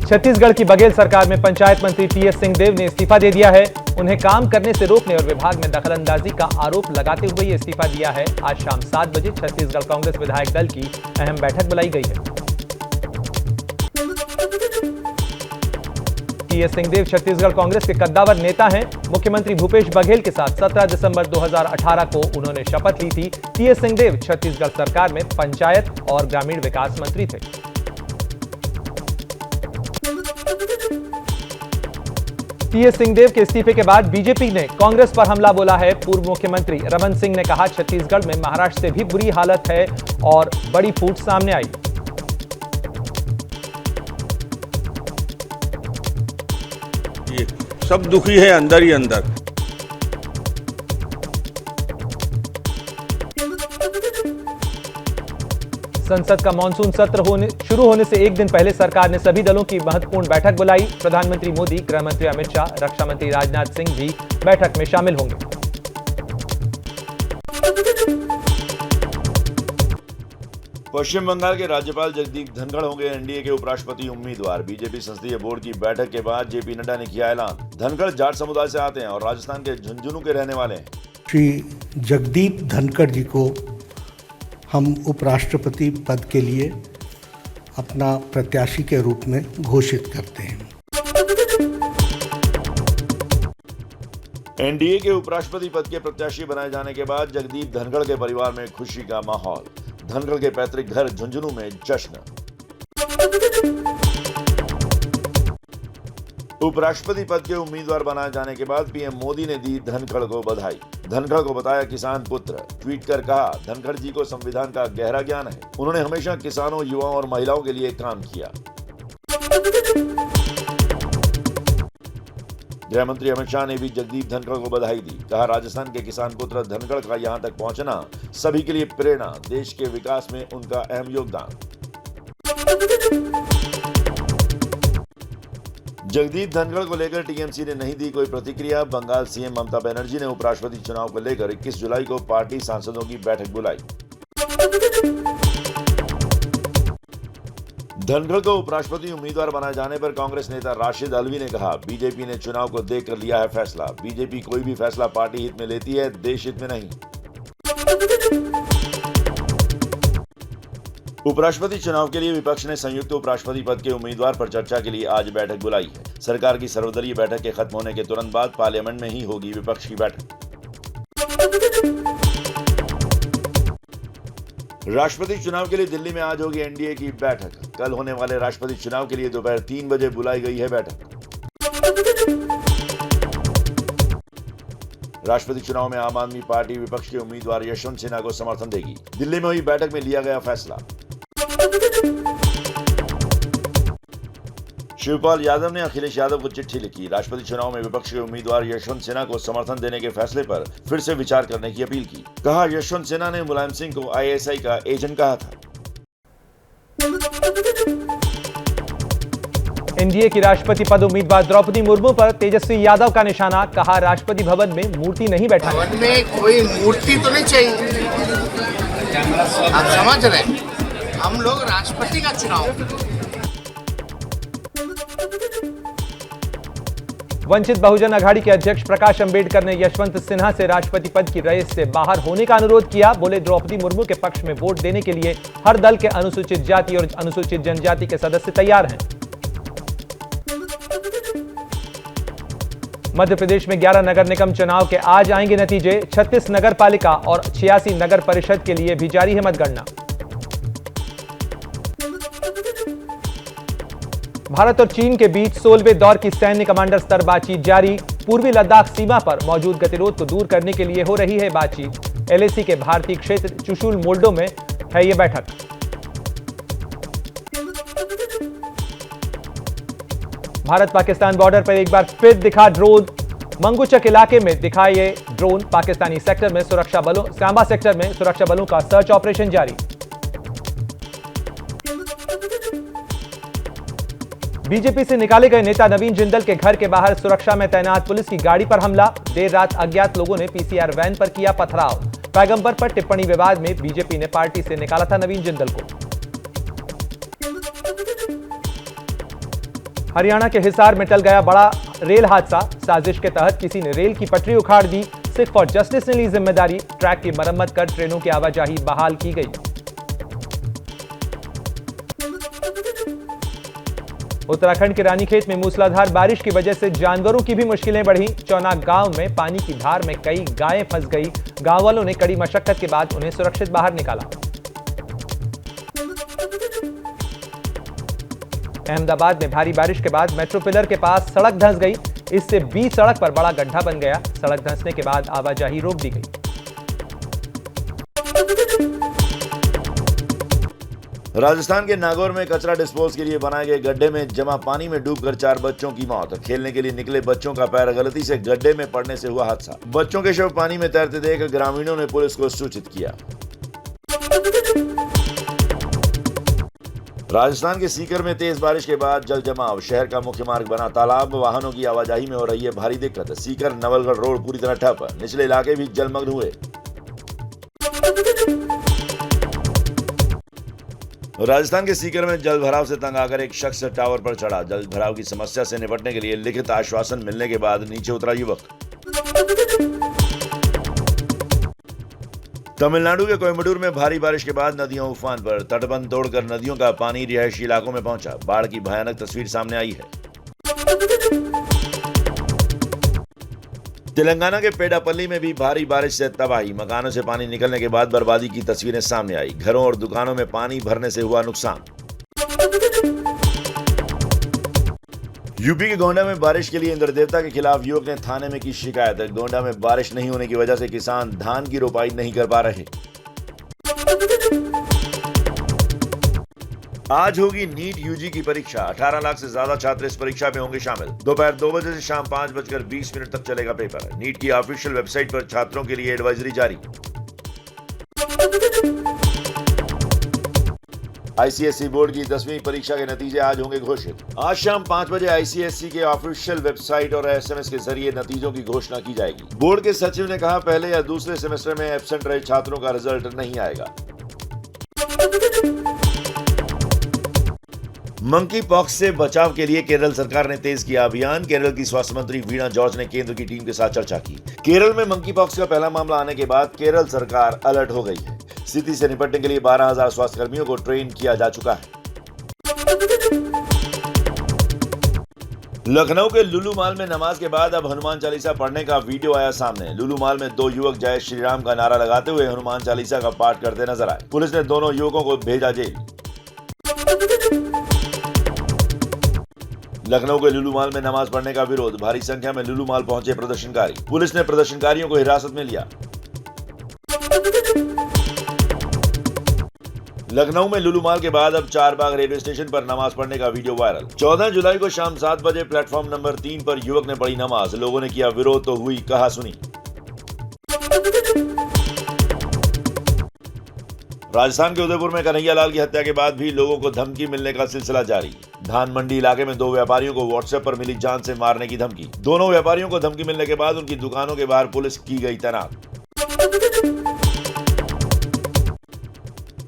छत्तीसगढ़ की बघेल सरकार में पंचायत मंत्री टीएस सिंहदेव ने इस्तीफा दे दिया है। उन्हें काम करने से रोकने और विभाग में दखलंदाजी का आरोप लगाते हुए ये इस्तीफा दिया है। आज शाम 7 बजे छत्तीसगढ़ कांग्रेस विधायक दल की अहम बैठक बुलाई गई है। टीएस सिंहदेव छत्तीसगढ़ कांग्रेस के कद्दावर नेता हैं। मुख्यमंत्री भूपेश बघेल के साथ 17 दिसंबर 2018 को उन्होंने शपथ ली थी। टीएस सिंहदेव छत्तीसगढ़ सरकार में पंचायत और ग्रामीण विकास मंत्री थे। टीएस सिंहदेव के इस्तीफे के बाद बीजेपी ने कांग्रेस पर हमला बोला है। पूर्व मुख्यमंत्री रमन सिंह ने कहा, छत्तीसगढ़ में महाराष्ट्र से भी बुरी हालत है और बड़ी फूट सामने आई। ये सब दुखी है अंदर ही अंदर। संसद का मानसून सत्र शुरू होने से एक दिन पहले सरकार ने सभी दलों की महत्वपूर्ण बैठक बुलाई। प्रधानमंत्री मोदी, गृह मंत्री अमित शाह, रक्षा मंत्री राजनाथ सिंह भी बैठक में शामिल होंगे। पश्चिम बंगाल के राज्यपाल जगदीप धनखड़ होंगे एनडीए के उपराष्ट्रपति उम्मीदवार। बीजेपी संसदीय बोर्ड की बैठक के बाद जेपी नड्डा ने किया ऐलान। धनखड़ जाट समुदाय से आते हैं और राजस्थान के झुंझुनू के रहने वाले हैं। श्री जगदीप धनखड़ जी को हम उपराष्ट्रपति पद के लिए अपना प्रत्याशी के रूप में घोषित करते हैं। एनडीए के उपराष्ट्रपति पद के प्रत्याशी बनाए जाने के बाद जगदीप धनखड़ के परिवार में खुशी का माहौल। धनखड़ के पैतृक घर झुंझुनू में जश्न। उपराष्ट्रपति पद के उम्मीदवार बनाए जाने के बाद पीएम मोदी ने दी धनखड़ को बधाई। धनखड़ को बताया किसान पुत्र। ट्वीट कर कहा, धनखड़ जी को संविधान का गहरा ज्ञान है। उन्होंने हमेशा किसानों, युवाओं और महिलाओं के लिए काम किया। गृह मंत्री अमित शाह ने भी जगदीप धनखड़ को बधाई दी। कहा, राजस्थान के किसान पुत्र धनखड़ का यहां तक पहुंचना सभी के लिए प्रेरणा। देश के विकास में उनका अहम योगदान। जगदीप धनखड़ को लेकर टीएमसी ने नहीं दी कोई प्रतिक्रिया। बंगाल सीएम ममता बनर्जी ने उपराष्ट्रपति चुनाव को लेकर 21 जुलाई को पार्टी सांसदों की बैठक बुलाई। धनखड़ को उपराष्ट्रपति उम्मीदवार बनाए जाने पर कांग्रेस नेता राशिद अलवी ने कहा, बीजेपी ने चुनाव को देखकर लिया है फैसला। बीजेपी कोई भी फैसला पार्टी हित में लेती है, देश हित में नहीं। उपराष्ट्रपति चुनाव के लिए विपक्ष ने संयुक्त उपराष्ट्रपति पद के उम्मीदवार पर चर्चा के लिए आज बैठक बुलाई है। सरकार की सर्वदलीय बैठक के खत्म होने के तुरंत बाद पार्लियामेंट में ही होगी विपक्ष की बैठक। राष्ट्रपति चुनाव के लिए दिल्ली में आज होगी एनडीए की बैठक। कल होने वाले राष्ट्रपति चुनाव के लिए दोपहर 3 बजे बुलाई गई है बैठक। राष्ट्रपति चुनाव में आम आदमी पार्टी विपक्ष के उम्मीदवार यशवंत सिन्हा को समर्थन देगी। दिल्ली में हुई बैठक में लिया गया फैसला। शिवपाल यादव ने अखिलेश यादव को चिट्ठी लिखी। राष्ट्रपति चुनाव में विपक्ष के उम्मीदवार यशवंत सिन्हा को समर्थन देने के फैसले पर फिर से विचार करने की अपील की। कहा, यशवंत सिन्हा ने मुलायम सिंह को आईएसआई का एजेंट कहा था। एनडीए की राष्ट्रपति पद उम्मीदवार द्रौपदी मुर्मू पर तेजस्वी यादव का निशाना। कहा, राष्ट्रपति भवन में मूर्ति नहीं बैठा। भवन में कोई मूर्ति तो नहीं चाहिए। आप समझ रहे हैं, हम लोग राष्ट्रपति का चुनाव। वंचित बहुजन अघाड़ी के अध्यक्ष प्रकाश अंबेडकर ने यशवंत सिन्हा से राष्ट्रपति पद की रेस से बाहर होने का अनुरोध किया। बोले, द्रौपदी मुर्मू के पक्ष में वोट देने के लिए हर दल के अनुसूचित जाति और अनुसूचित जनजाति के सदस्य तैयार हैं। मध्य प्रदेश में 11 नगर निगम चुनाव के आज आएंगे नतीजे। 36 नगर पालिका और 86 नगर परिषद के लिए भी जारी है मतगणना। भारत और चीन के बीच 16वें दौर की सैन्य कमांडर स्तर बातचीत जारी। पूर्वी लद्दाख सीमा पर मौजूद गतिरोध को दूर करने के लिए हो रही है बातचीत। एलएसी के भारतीय क्षेत्र चुशुल मोल्डो में है ये बैठक। भारत पाकिस्तान बॉर्डर पर एक बार फिर दिखा ड्रोन। मंगुचक इलाके में दिखा ये ड्रोन। पाकिस्तानी सेक्टर में सुरक्षा बलों सांबा सेक्टर में सुरक्षा बलों का सर्च ऑपरेशन जारी। बीजेपी से निकाले गए नेता नवीन जिंदल के घर के बाहर सुरक्षा में तैनात पुलिस की गाड़ी पर हमला। देर रात अज्ञात लोगों ने पीसीआर वैन पर किया पथराव। पैगंबर पर टिप्पणी विवाद में बीजेपी ने पार्टी से निकाला था नवीन जिंदल को। हरियाणा के हिसार में टल गया बड़ा रेल हादसा। साजिश के तहत किसी ने रेल की पटरी उखाड़ दी। सिख फॉर जस्टिस ने ली जिम्मेदारी। ट्रैक की मरम्मत कर ट्रेनों की आवाजाही बहाल की गई। उत्तराखंड के रानीखेत में मूसलाधार बारिश की वजह से जानवरों की भी मुश्किलें बढ़ी। चौनाक गांव में पानी की धार में कई गायें फंस गई। गांव वालों ने कड़ी मशक्कत के बाद उन्हें सुरक्षित बाहर निकाला। अहमदाबाद में भारी बारिश के बाद मेट्रो पिलर के पास सड़क धंस गई। इससे बीच सड़क पर बड़ा गड्ढा बन गया। सड़क धंसने के बाद आवाजाही रोक दी गई। राजस्थान के नागौर में कचरा डिस्पोज के लिए बनाए गए गड्ढे में जमा पानी में डूबकर 4 बच्चों की मौत। खेलने के लिए निकले बच्चों का पैर गलती से गड्ढे में पड़ने से हुआ हादसा। बच्चों के शव पानी में तैरते देख ग्रामीणों ने पुलिस को सूचित किया। राजस्थान के सीकर में तेज बारिश के बाद जल जमाव। शहर का मुख्य मार्ग बना तालाब। वाहनों की आवाजाही में हो रही है भारी दिक्कत। सीकर नवलगढ़ रोड पूरी तरह ठप। निचले इलाके भी जलमग्न हुए। राजस्थान के सीकर में जल भराव से तंग आकर एक शख्स टावर पर चढ़ा। जल भराव की समस्या से निपटने के लिए लिखित आश्वासन मिलने के बाद नीचे उतरा युवक। तमिलनाडु के कोयम्बटूर में भारी बारिश के बाद नदियां उफान पर। तटबंध तोड़कर नदियों का पानी रिहायशी इलाकों में पहुंचा। बाढ़ की भयानक तस्वीर सामने आई है। तेलंगाना के पेडापल्ली में भी भारी बारिश से तबाही। मकानों से पानी निकलने के बाद बर्बादी की तस्वीरें सामने आई। घरों और दुकानों में पानी भरने से हुआ नुकसान। यूपी के गोंडा में बारिश के लिए इंद्र देवता के खिलाफ युवक ने थाने में की शिकायत। गोंडा में बारिश नहीं होने की वजह से किसान धान की रोपाई नहीं कर पा रहे। आज होगी नीट यूजी की परीक्षा। 18 लाख से ज्यादा छात्र इस परीक्षा में होंगे शामिल। दोपहर 2 बजे से शाम 5:20 तक चलेगा पेपर। नीट की ऑफिशियल वेबसाइट पर छात्रों के लिए एडवाइजरी जारी। आईसीएसई बोर्ड की 10वीं परीक्षा के नतीजे आज होंगे घोषित। आज शाम 5 बजे आईसीएसई के ऑफिशियल वेबसाइट और एसएमएस के जरिए नतीजों की घोषणा की जाएगी। बोर्ड के सचिव ने कहा, पहले या दूसरे सेमेस्टर में एब्सेंट रहे छात्रों का रिजल्ट नहीं आएगा। मंकी पॉक्स से बचाव के लिए केरल सरकार ने तेज किया अभियान। केरल की स्वास्थ्य मंत्री वीणा जॉर्ज ने केंद्र की टीम के साथ चर्चा की। केरल में मंकी पॉक्स का पहला मामला आने के बाद केरल सरकार अलर्ट हो गई है। स्थिति से निपटने के लिए 12,000 स्वास्थ्य कर्मियों को ट्रेन किया जा चुका है। लखनऊ के लुलु मॉल में नमाज के बाद अब हनुमान चालीसा पढ़ने का वीडियो आया सामने। लुलु मॉल में 2 युवक जय श्री राम का नारा लगाते हुए हनुमान चालीसा का पाठ करते नजर आए। पुलिस ने दोनों युवकों को भेजा जेल। लखनऊ के लुलु मॉल में नमाज पढ़ने का विरोध। भारी संख्या में लुलु मॉल पहुंचे प्रदर्शनकारी। पुलिस ने प्रदर्शनकारियों को हिरासत में लिया। लखनऊ में लुलु मॉल के बाद अब चारबाग रेलवे स्टेशन पर नमाज पढ़ने का वीडियो वायरल। 14 जुलाई को शाम 7 बजे प्लेटफॉर्म नंबर 3 पर युवक ने पढ़ी नमाज। लोगों ने किया विरोध तो हुई कहा सुनी। राजस्थान के उदयपुर में कन्हैयालाल की हत्या के बाद भी लोगों को धमकी मिलने का सिलसिला जारी। धान मंडी इलाके में 2 व्यापारियों को व्हाट्सएप पर मिली जान से मारने की धमकी। दोनों व्यापारियों को धमकी मिलने के बाद उनकी दुकानों के बाहर पुलिस की गई तैनात।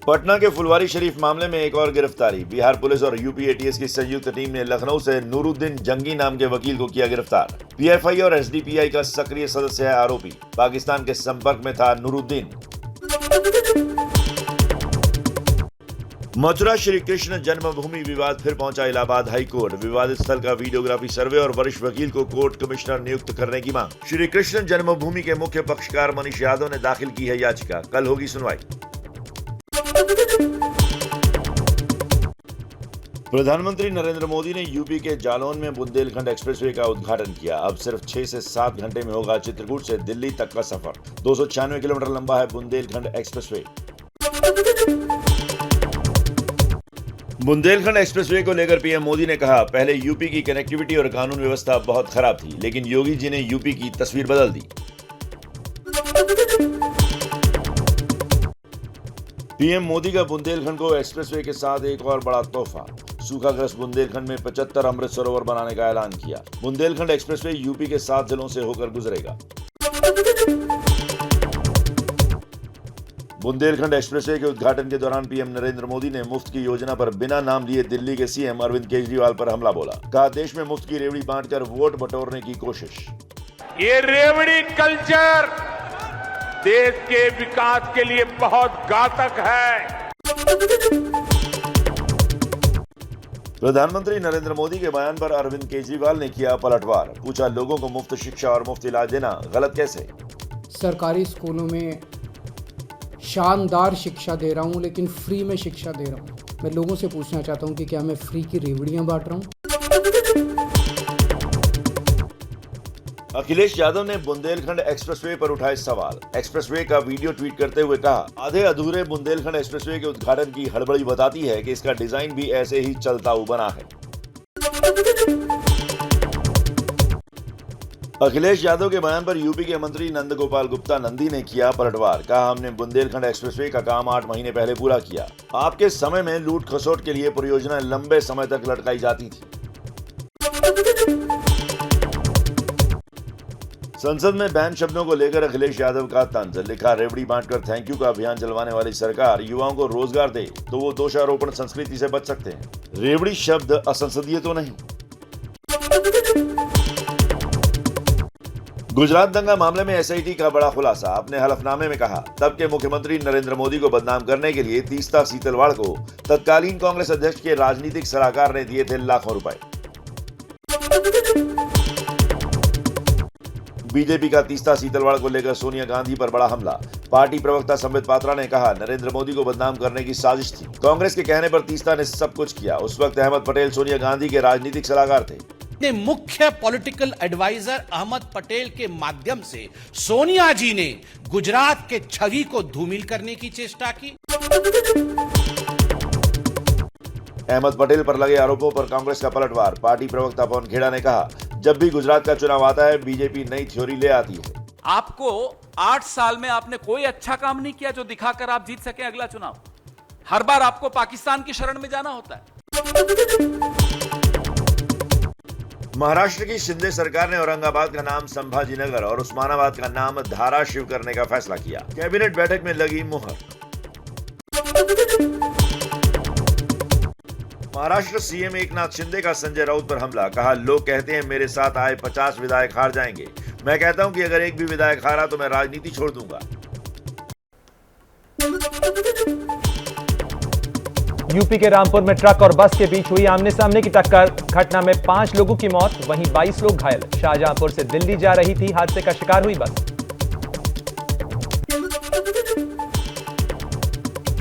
पटना के फुलवारी शरीफ मामले में एक और गिरफ्तारी। बिहार पुलिस और यूपी एटीएस की संयुक्त टीम ने लखनऊ से नूरुद्दीन जंगी नाम के वकील को किया गिरफ्तार। पीएफआई और एसडीपीआई का सक्रिय सदस्य है आरोपी। पाकिस्तान के संपर्क में था नूरुद्दीन। मथुरा श्री कृष्ण जन्मभूमि विवाद फिर पहुंचा इलाहाबाद हाई कोर्ट। विवादित स्थल का वीडियोग्राफी सर्वे और वरिष्ठ वकील को कोर्ट कमिश्नर नियुक्त करने की मांग। श्री कृष्ण जन्मभूमि के मुख्य पक्षकार मनीष यादव ने दाखिल की है याचिका। कल होगी सुनवाई। प्रधानमंत्री नरेंद्र मोदी ने यूपी के जालौन में बुंदेलखंड एक्सप्रेसवे का उद्घाटन किया। अब सिर्फ 6 से 7 घंटे में होगा चित्रकूट से दिल्ली तक का सफर। 296 किलोमीटर लंबा है बुंदेलखंड एक्सप्रेसवे। बुंदेलखंड एक्सप्रेसवे को लेकर पीएम मोदी ने कहा, पहले यूपी की कनेक्टिविटी और कानून व्यवस्था बहुत खराब थी, लेकिन योगी जी ने यूपी की तस्वीर बदल दी। पीएम मोदी का बुंदेलखंड को एक्सप्रेसवे के साथ एक और बड़ा तोहफा। सूखाग्रस्त बुंदेलखंड में 75 अमृत सरोवर बनाने का ऐलान किया। बुंदेलखंड एक्सप्रेसवे यूपी के 7 जिलों से होकर गुजरेगा। बुंदेलखंड एक्सप्रेसवे के उद्घाटन के दौरान पीएम नरेंद्र मोदी ने मुफ्त की योजना पर बिना नाम लिए दिल्ली के सीएम अरविंद केजरीवाल पर हमला बोला। कहा देश में मुफ्त की रेवड़ी बांटकर वोट बटोरने की कोशिश। ये रेवड़ी कल्चर देश के विकास के लिए बहुत घातक है। प्रधानमंत्री नरेंद्र मोदी के बयान पर अरविंद केजरीवाल ने किया पलटवार। पूछा लोगों को मुफ्त शिक्षा और मुफ्त इलाज देना गलत कैसे? सरकारी स्कूलों में शानदार शिक्षा दे रहा हूं, लेकिन फ्री में शिक्षा दे रहा हूं। मैं लोगों से पूछना चाहता हूं कि क्या मैं फ्री की रेवड़ियां बांट रहा हूं? अखिलेश यादव ने बुंदेलखंड एक्सप्रेसवे पर उठाए सवाल। एक्सप्रेसवे का वीडियो ट्वीट करते हुए कहा आधे अधूरे बुंदेलखंड एक्सप्रेसवे के उद्घाटन की हड़बड़ी बताती है कि इसका डिजाइन भी ऐसे ही चलता बना है। अखिलेश यादव के बयान पर यूपी के मंत्री नंदगोपाल गुप्ता नंदी ने किया पलटवार। कहा हमने बुंदेलखंड एक्सप्रेसवे का काम 8 महीने पहले पूरा किया। आपके समय में लूट खसोट के लिए परियोजना लंबे समय तक लटकाई जाती थी। संसद में बैन शब्दों को लेकर अखिलेश यादव का तंज। लिखा रेवड़ी बांटकर थैंक यू का अभियान चलवाने वाली सरकार युवाओं को रोजगार दे तो वो दोषारोपण संस्कृति से बच सकते हैं। रेवड़ी शब्द असंसदीय तो नहीं। गुजरात दंगा मामले में एसआईटी का बड़ा खुलासा। अपने हलफनामे में कहा तब के मुख्यमंत्री नरेंद्र मोदी को बदनाम करने के लिए तीस्ता सीतलवाड़ को तत्कालीन कांग्रेस अध्यक्ष के राजनीतिक सलाहकार ने दिए थे लाखों रुपए। बीजेपी का तीस्ता सीतलवाड़ को लेकर सोनिया गांधी पर बड़ा हमला। पार्टी प्रवक्ता संबित पात्रा ने कहा नरेंद्र मोदी को बदनाम करने की साजिश थी। कांग्रेस के कहने पर तीस्ता ने सब कुछ किया। उस वक्त अहमद पटेल सोनिया गांधी के राजनीतिक सलाहकार थे। मुख्य पॉलिटिकल एडवाइजर अहमद पटेल के माध्यम से सोनिया जी ने गुजरात के छवि को धूमिल करने की चेष्टा की। अहमद पटेल पर लगे आरोपों पर कांग्रेस का पलटवार। पार्टी प्रवक्ता पवन खेड़ा ने कहा जब भी गुजरात का चुनाव आता है बीजेपी नई थ्योरी ले आती है। आपको 8 साल में आपने कोई अच्छा काम नहीं किया जो दिखाकर आप जीत सके अगला चुनाव। हर बार आपको पाकिस्तान की शरण में जाना होता है। महाराष्ट्र की शिंदे सरकार ने औरंगाबाद का नाम संभाजीनगर और उस्मानाबाद का नाम धाराशिव करने का फैसला किया। कैबिनेट बैठक में लगी मुहर। महाराष्ट्र सीएम एकनाथ शिंदे का संजय राउत पर हमला। कहा लोग कहते हैं मेरे साथ आए 50 विधायक हार जाएंगे। मैं कहता हूं कि अगर एक भी विधायक हारा तो मैं राजनीति छोड़ दूंगा। यूपी के रामपुर में ट्रक और बस के बीच हुई आमने सामने की टक्कर। घटना में 5 लोगों की मौत, वहीं 22 लोग घायल। शाहजहांपुर से दिल्ली जा रही थी हादसे का शिकार हुई बस।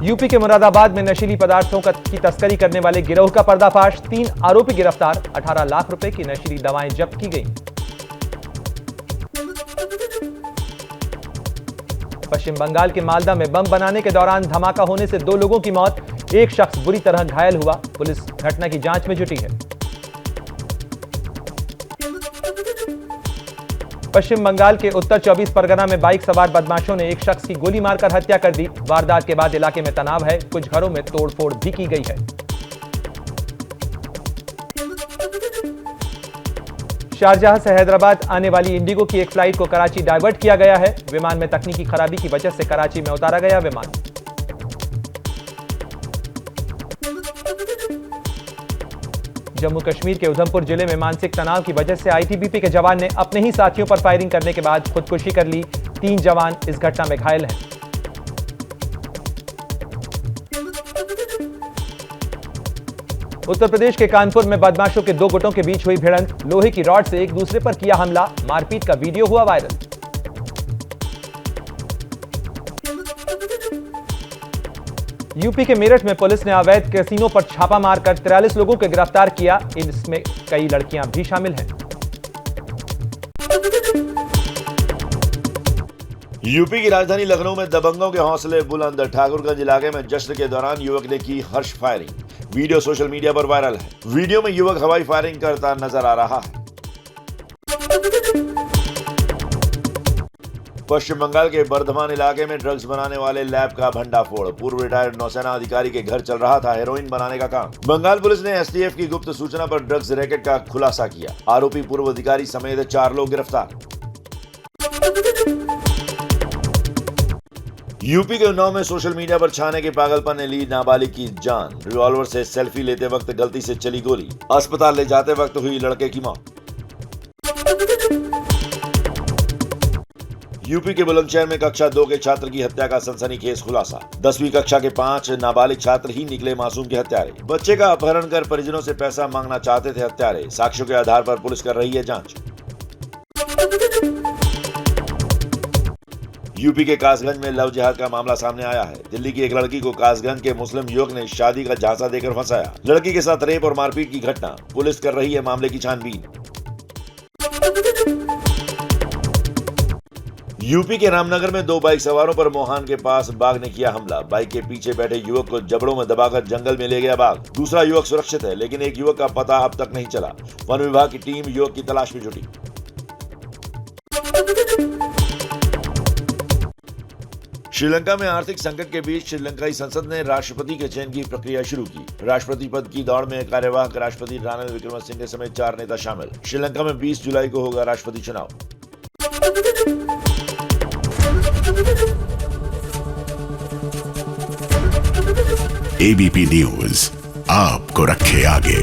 यूपी के मुरादाबाद में नशीली पदार्थों की तस्करी करने वाले गिरोह का पर्दाफाश। 3 आरोपी गिरफ्तार। 18 लाख रुपए की नशीली दवाएं जब्त की गईं। पश्चिम बंगाल के मालदा में बम बनाने के दौरान धमाका होने से 2 लोगों की मौत। एक शख्स बुरी तरह घायल हुआ। पुलिस घटना की जांच में जुटी है। पश्चिम बंगाल के उत्तर 24 परगना में बाइक सवार बदमाशों ने एक शख्स की गोली मारकर हत्या कर दी। वारदात के बाद इलाके में तनाव है। कुछ घरों में तोड़फोड़ भी की गई है। शारजाह से हैदराबाद आने वाली इंडिगो की एक फ्लाइट को कराची डायवर्ट किया गया है। विमान में तकनीकी खराबी की वजह से कराची में उतारा गया विमान। जम्मू कश्मीर के उधमपुर जिले में मानसिक तनाव की वजह से आईटीबीपी के जवान ने अपने ही साथियों पर फायरिंग करने के बाद खुदकुशी कर ली। 3 जवान इस घटना में घायल हैं। उत्तर प्रदेश के कानपुर में बदमाशों के 2 गुटों के बीच हुई भिड़ंत। लोहे की रॉड से एक दूसरे पर किया हमला। मारपीट का वीडियो हुआ वायरल। यूपी के मेरठ में पुलिस ने अवैध कैसीनो पर छापा मारकर 43 लोगों को गिरफ्तार किया। इनमें कई लड़कियां भी शामिल हैं। यूपी की राजधानी लखनऊ में दबंगों के हौसले बुलंद। ठाकुरगंज इलाके में जश्न के दौरान युवक ने की हर्ष फायरिंग। वीडियो सोशल मीडिया पर वायरल है। वीडियो में युवक हवाई फायरिंग करता नजर आ रहा है। पश्चिम बंगाल के बर्धमान इलाके में ड्रग्स बनाने वाले लैब का भंडाफोड़। पूर्व रिटायर्ड नौसेना अधिकारी के घर चल रहा था हेरोइन बनाने का काम। बंगाल पुलिस ने एसटीएफ की गुप्त सूचना पर ड्रग्स रैकेट का खुलासा किया। आरोपी पूर्व अधिकारी समेत 4 लोग गिरफ्तार। यूपी के उन्नाव में सोशल मीडिया पर छाने के पागलपन ने ली नाबालिग की जान। रिवॉल्वर से सेल्फी लेते वक्त गलती से चली गोली, अस्पताल ले जाते वक्त हुई लड़के की मौत। यूपी के बुलंदशहर में कक्षा 2 के छात्र की हत्या का सनसनीखेज खुलासा। 10वीं कक्षा के 5 नाबालिग छात्र ही निकले मासूम के हत्यारे। बच्चे का अपहरण कर परिजनों से पैसा मांगना चाहते थे हत्यारे। साक्ष्यों के आधार पर पुलिस कर रही है जांच। यूपी के कासगंज में लव जिहाद का मामला सामने आया है। दिल्ली की एक लड़की को कासगंज के मुस्लिम युवक ने शादी का झांसा देकर फंसाया। लड़की के साथ रेप और मारपीट की घटना। पुलिस कर रही है मामले की छानबीन। यूपी के रामनगर में 2 बाइक सवारों पर मोहान के पास बाघ ने किया हमला। बाइक के पीछे बैठे युवक को जबड़ों में दबाकर जंगल में ले गया बाघ। दूसरा युवक सुरक्षित है, लेकिन एक युवक का पता अब तक नहीं चला। वन विभाग की टीम युवक की तलाश में जुटी। श्रीलंका में आर्थिक संकट के बीच श्रीलंकाई संसद ने राष्ट्रपति के चयन की प्रक्रिया शुरू की। राष्ट्रपति पद की दौड़ में कार्यवाहक राष्ट्रपति रानिल विक्रमसिंघे समेत 4 नेता शामिल। श्रीलंका में 20 जुलाई को होगा राष्ट्रपति चुनाव। एबीपी न्यूज आपको रखे आगे।